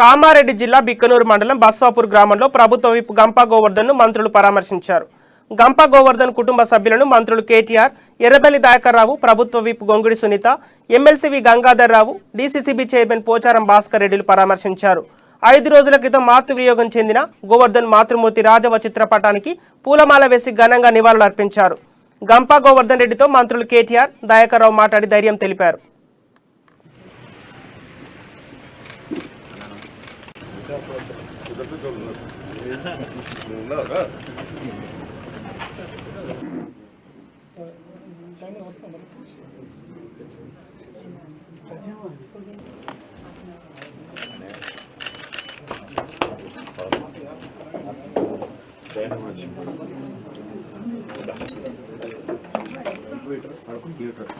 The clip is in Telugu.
కామారెడ్డి జిల్లా బిక్కనూరు మండలం బస్సాపూర్ గ్రామంలో ప్రభుత్వ విప్ గంపా గోవర్ధన్ ను మంత్రులు పరామర్శించారు. గంపా గోవర్ధన్ కుటుంబ సభ్యులను మంత్రులు కేటీఆర్, ఎర్రబెల్లి దయాకర్రావు, ప్రభుత్వ విప్ గొంగుడి సునీత, ఎమ్మెల్సీవి గంగాధర్ రావు, డీసీసీబీ చైర్మన్ పోచారం భాస్కర్ రెడ్డిలు పరామర్శించారు. 5 రోజుల క్రితం మాతృ వియోగం చెందిన గోవర్ధన్ మాతృమూర్తి రాజవ చిత్రపటానికి పూలమాల వేసి ఘనంగా నివాళులు అర్పించారు. గంపా గోవర్ధన్ రెడ్డితో మంత్రులు కేటీఆర్, దయాకర్రావు మాట్లాడి ధైర్యం తెలిపారు. కంప్యూటర్